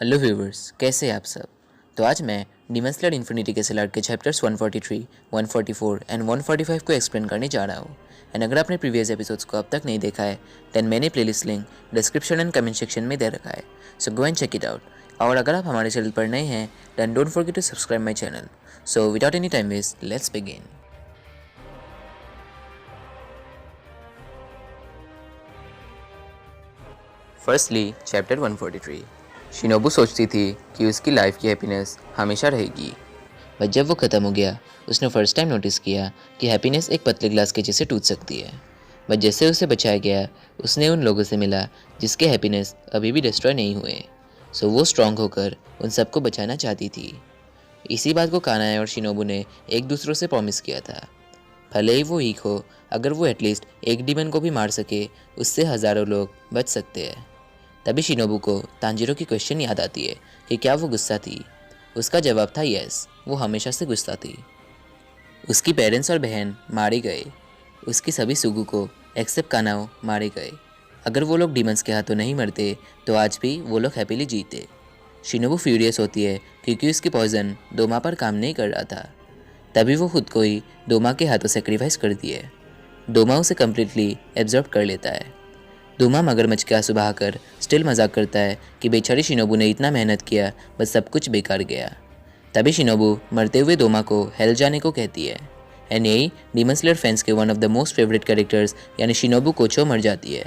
Hello viewers, कैसे हैं आप सब। तो आज मैं डीमन स्लेयर इन्फिनिटी के सिलार के चैप्टर्स 143, 144 एंड 145 को एक्सप्लेन करने जा रहा हूँ। एंड अगर आपने प्रीवियस एपिसोड्स को अब तक नहीं देखा है देन मैंने playlist link description and comment section में दे रखा है, so go and check it out. और अगर आप हमारे चैनल पर नए हैं then don't forget to subscribe my channel. So without any time waste, let's begin. Firstly chapter 143। Shinobu सोचती थी कि उसकी लाइफ की हैप्पीनेस हमेशा रहेगी, बट जब वो ख़त्म हो गया उसने फर्स्ट टाइम नोटिस किया कि हैप्पीनेस एक पतले ग्लास के जैसे टूट सकती है। बट जैसे उसे बचाया गया उसने उन लोगों से मिला जिसके हैप्पीनेस अभी भी डिस्ट्रॉय नहीं हुए, सो वो स्ट्रांग होकर उन सबको बचाना चाहती थी। इसी बात को कानाए और शिनोबू ने एक दूसरों से प्रॉमिस किया था, भले ही वो वीक हो, अगर वो एटलीस्ट एक डीमन को भी मार सके उससे हज़ारों लोग बच सकते हैं। तभी शिनोबू को तांजीरो की क्वेश्चन याद आती है कि क्या वो गुस्सा थी। उसका जवाब था यस, वो हमेशा से गुस्सा थी। उसकी पेरेंट्स और बहन मारे गए, उसकी सभी सुगु को एक्सेप्ट कानाओ मारे गए। अगर वो लोग डीमंस के हाथों नहीं मरते तो आज भी वो लोग हैप्पीली जीते। शिनोबू फ्यूरियस होती है क्योंकि उसकी पॉइजन दोमा पर काम नहीं कर रहा था। तभी वो खुद को ही दोमा के हाथों सेक्रीफाइस कर दिए। दोमा उसे कम्प्लीटली एब्जॉर्ब कर लेता है। दोमा मगरमच्छ के आंसू बहाकर स्टिल मजाक करता है कि बेचारी शिनोबू ने इतना मेहनत किया बस सब कुछ बेकार गया। तभी शिनोबू मरते हुए दोमा को हेल जाने को कहती है। एंड यही डीमन स्लेयर फैंस के one of the most favourite characters यानी शिनोबू कोचो मर जाती है।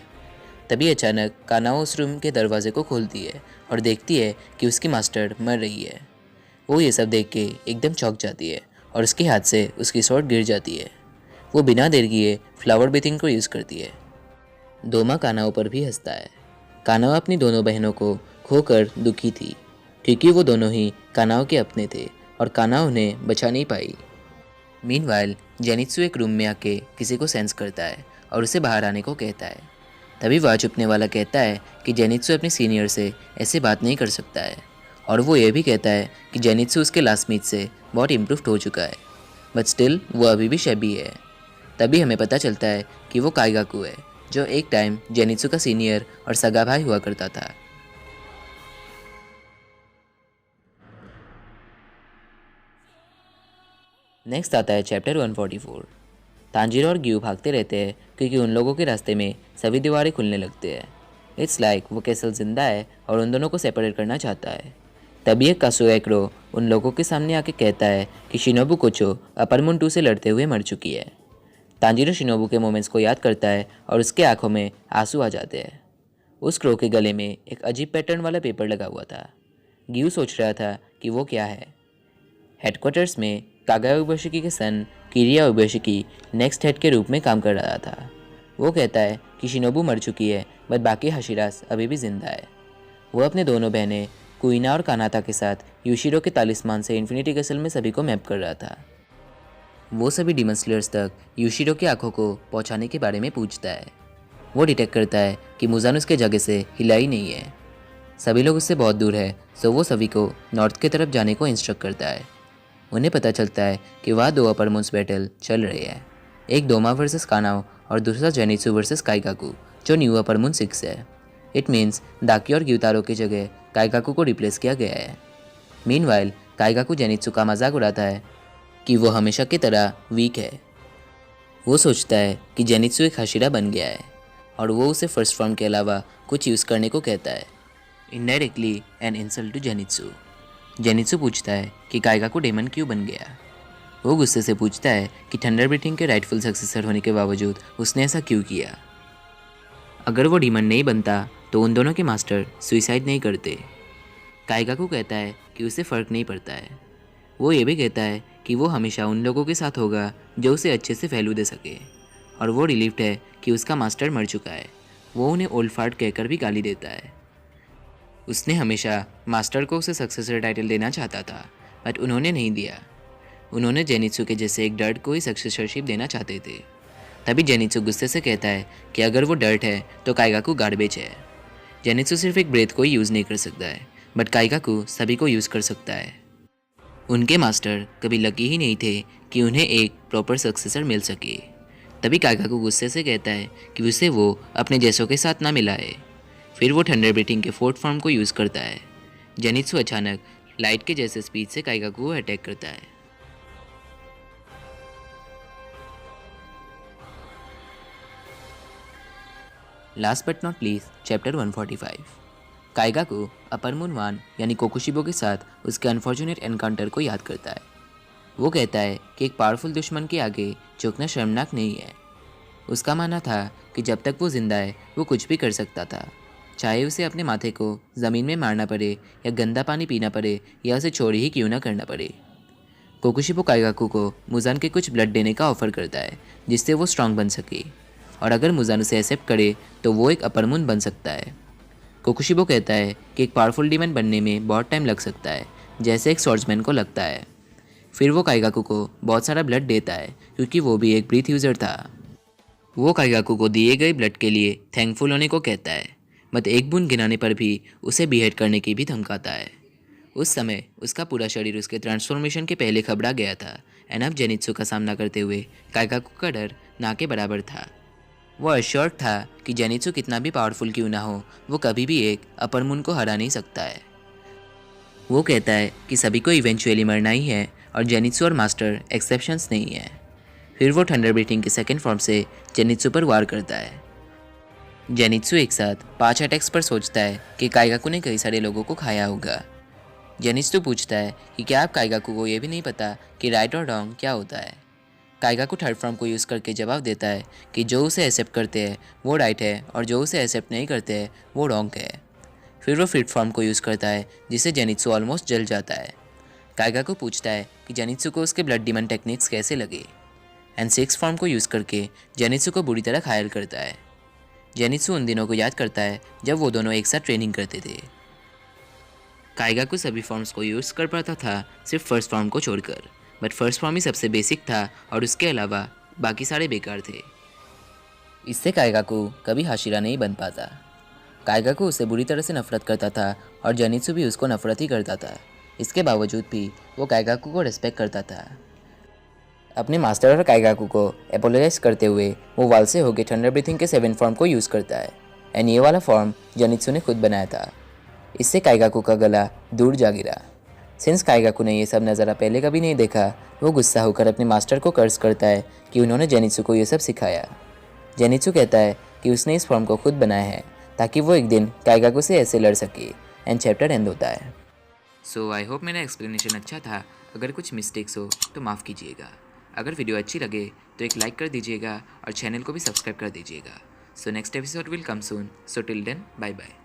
तभी अचानक कानाओ उस रूम के दरवाजे को खोलती है और देखती है कि उसकी मास्टर मर रही है। वो ये सब देख के एकदम चौंक जाती है और उसके हाथ से उसकी स्वॉर्ड गिर जाती है। वो बिना देर किए फ्लावर बेथिंग को यूज़ करती है। दोमा कानाओ पर भी हंसता है। कानाओ अपनी दोनों बहनों को खोकर दुखी थी क्योंकि वो दोनों ही कानाओ के अपने थे और कानाओ उन्हें बचा नहीं पाई। मीनवाइल जेनित्सु एक रूम में आके किसी को सेंस करता है और उसे बाहर आने को कहता है। तभी वह चुपने वाला कहता है कि जेनित्सु अपने सीनियर से ऐसे बात नहीं कर सकता है, और वो ये भी कहता है कि जेनित्सु उसके क्लासमेट से बहुत इम्प्रूव हो चुका है, बट स्टिल वो अभी भी शैबी है। तभी हमें पता चलता है कि वो काइगाकू है, जो एक टाइम जेनित्सु का सीनियर और सगा भाई हुआ करता था। नेक्स्ट आता है चैप्टर 144। तांजीरो और ग्यू भागते रहते हैं क्योंकि उन लोगों के रास्ते में सभी दीवारें खुलने लगते हैं। इट्स लाइक वो कैसल जिंदा है और उन दोनों को सेपरेट करना चाहता है। तभी एक कासुएक्रो उन लोगों के सामने आके कहता है कि शिनोबू कोचो अपर मून 2 से लड़ते हुए मर चुकी है। तांजीरो शिनोबू के मोमेंट्स को याद करता है और उसके आंखों में आंसू आ जाते हैं। उस क्रो के गले में एक अजीब पैटर्न वाला पेपर लगा हुआ था। ग्यू सोच रहा था कि वो क्या है। हेडक्वार्टर्स में कागाया उबेशिकी के सन किरिया उबेशिकी नेक्स्ट हेड के रूप में काम कर रहा था। वो कहता है कि शिनोबू मर चुकी है बट बाकी हाशिरास अभी भी जिंदा है। वो अपने दोनों बहनें कुइना और कानाता के साथ यूशिरो के तालिस्मान से इन्फिनिटी कैसल में सभी को मैप कर रहा था। वो सभी डीमन स्लेयर्स तक यूशिरो की आंखों को पहुंचाने के बारे में पूछता है। वो डिटेक्ट करता है कि मुजान उसके जगह से हिला ही नहीं है। सभी लोग उससे बहुत दूर है, सो वो सभी को नॉर्थ की तरफ जाने को इंस्ट्रक्ट करता है। उन्हें पता चलता है कि वहाँ 2 अपर मून्स बैटल चल रहे हैं, एक दोमा वर्सेस कानाओ और दूसरा जेनित्सु वर्सेस काइगाकू जो न्यू अपर मून 6 है। इट मीन्स दाकी और ग्यूतारो की जगह काइगाकू को रिप्लेस किया गया है। मीनवाइल काइगाकू जेनित्सु का मजाक उड़ाता है कि वो हमेशा की तरह वीक है। वो सोचता है कि जेनित्सु एक हाशिरा बन गया है और वो उसे फर्स्ट फॉर्म के अलावा कुछ यूज़ करने को कहता है, indirectly an insult to Zenitsu. Zenitsu पूछता है कि काइगाकू डेमन क्यों बन गया। वो गुस्से से पूछता है कि थंडर ब्रीथिंग के राइटफुल सक्सेसर होने के बावजूद उसने ऐसा क्यों किया। अगर वो डीमन नहीं बनता तो उन दोनों के मास्टर सुइसाइड नहीं करते। काइगाकू कहता है कि उसे फ़र्क नहीं पड़ता है। वो ये भी कहता है कि वो हमेशा उन लोगों के साथ होगा जो उसे अच्छे से वैल्यू दे सके, और वो रिलीव्ड है कि उसका मास्टर मर चुका है। वो उन्हें ओल्ड फार्ट कहकर भी गाली देता है। उसने हमेशा मास्टर को उसे सक्सेसर टाइटल देना चाहता था, बट उन्होंने नहीं दिया। उन्होंने जेनित्सु के जैसे एक डर्ट को ही सक्सेसरशिप देना चाहते थे। तभी जेनित्सु गुस्से से कहता है कि अगर वो डर्ट है तो काइगाकू गार्बेज है। जेनित्सु सिर्फ एक ब्रेथ को ही यूज़ नहीं कर सकता है, बट काइगाकू सभी को यूज़ कर सकता है। उनके मास्टर कभी लकी ही नहीं थे कि उन्हें एक प्रॉपर सक्सेसर मिल सके। तभी काइगाकू गुस्से से कहता है कि उसे वो अपने जैसों के साथ ना मिलाए। फिर वो थंडर ब्रीथिंग के 4th फॉर्म को यूज़ करता है। जेनित्सु अचानक लाइट के जैसे स्पीड से काइगाकू को अटैक करता है। Last but not least chapter 145। Kaigaku upper moon one यानी कोकुशिबो के साथ उसके अनफॉर्चुनेट एनकाउंटर को याद करता है। वो कहता है कि एक पावरफुल दुश्मन के आगे झुकना शर्मनाक नहीं है। उसका मानना था कि जब तक वो जिंदा है वो कुछ भी कर सकता था, चाहे उसे अपने माथे को ज़मीन में मारना पड़े या गंदा पानी पीना पड़े या उसे चोरी ही क्यों ना करना पड़े। कोकुशिबो काइगाकू को मुजान के कुछ ब्लड देने का ऑफर करता है जिससे वो स्ट्रांग बन सके, और अगर मुजान उसे एक्सेप्ट करे तो वो एक अपर मून बन सकता है। कोकुशिबो कहता है कि एक पावरफुल डीमन बनने में बहुत टाइम लग सकता है, जैसे एक स्वॉर्ड्समैन को लगता है। फिर वो काइगाकू को बहुत सारा ब्लड देता है क्योंकि वो भी एक ब्रीथ यूज़र था। वो काइगाकू को दिए गए ब्लड के लिए थैंकफुल होने को कहता है, मत एक बूंद गिनाने पर भी उसे बिहेड करने की भी धमकाता है। उस समय उसका पूरा शरीर उसके ट्रांसफॉर्मेशन के पहले घबरा गया था एंड अब जेनित्सु का सामना करते हुए काइगाकू का डर ना के बराबर था। वो अश्योर्ड था कि जेनित्सु कितना भी पावरफुल क्यों ना हो, वो कभी भी एक अपर मून को हरा नहीं सकता है। वो कहता है कि सभी को इवेंचुअली मरना ही है और जेनित्सु और मास्टर एक्सेप्शंस नहीं है। फिर वो थंडर ब्रीथिंग के सेकेंड फॉर्म से जेनित्सु पर वार करता है। जेनित्सु एक साथ 5 अटैक्स पर सोचता है कि काइगाकू ने कई सारे लोगों को खाया होगा। जेनित्सु पूछता है कि क्या आप काइगाकू को ये भी नहीं पता कि राइट और रॉन्ग क्या होता है। काइगाकू थर्ड फॉर्म को यूज़ करके जवाब देता है कि जो उसे एक्सेप्ट करते हैं वो राइट है और जो उसे एक्सेप्ट नहीं करते हैं वो रॉन्ग है। फिर वो फिफ्थ फॉर्म को यूज़ करता है जिससे जेनित्सु ऑलमोस्ट जल जाता है। काइगाकू पूछता है कि जेनित्सु को उसके ब्लड डीमन टेक्निक्स कैसे लगे, एंड सिक्स फॉर्म को यूज़ करके जेनित्सु को बुरी तरह घायल करता है। जेनित्सु उन दिनों को याद करता है जब वो दोनों एक साथ ट्रेनिंग करते थे। काइगाकू सभी फॉर्म्स को यूज़ कर पाता था सिर्फ फर्स्ट फॉर्म को छोड़कर, बट फर्स्ट फॉर्म ही सबसे बेसिक था और उसके अलावा बाकी सारे बेकार थे। इससे काइगाकू कभी हाशिरा नहीं बन पाता। काइगाकू उससे बुरी तरह से नफरत करता था और जेनित्सु भी उसको नफरत ही करता था। इसके बावजूद भी वो काइगाकू को रिस्पेक्ट करता था। अपने मास्टर और काइगाकू को अपोलोजाइज करते हुए वो वाल से होकर थंडर ब्रीथिंग के 7 फॉर्म को यूज़ करता है, एंड ये वाला फॉर्म जेनित्सु ने खुद बनाया था। इससे काइगाकू का गला दूर जा गिरा। सिंस काइगाकू ने ये सब नज़ारा पहले कभी नहीं देखा, वो गुस्सा होकर अपने मास्टर को कर्ज करता है कि उन्होंने जेनित्सु को ये सब सिखाया। जेनित्सु कहता है कि उसने इस फॉर्म को खुद बनाया है ताकि वो एक दिन काइगाकू से ऐसे लड़ सके, एंड चैप्टर एंड होता है। सो आई होप मेरा एक्सप्लेनेशन अच्छा था। अगर कुछ मिस्टेक्स हो तो माफ़ कीजिएगा। अगर वीडियो अच्छी लगे तो एक लाइक कर दीजिएगा और चैनल को भी सब्सक्राइब कर दीजिएगा। So next episode will come soon. So till then bye bye.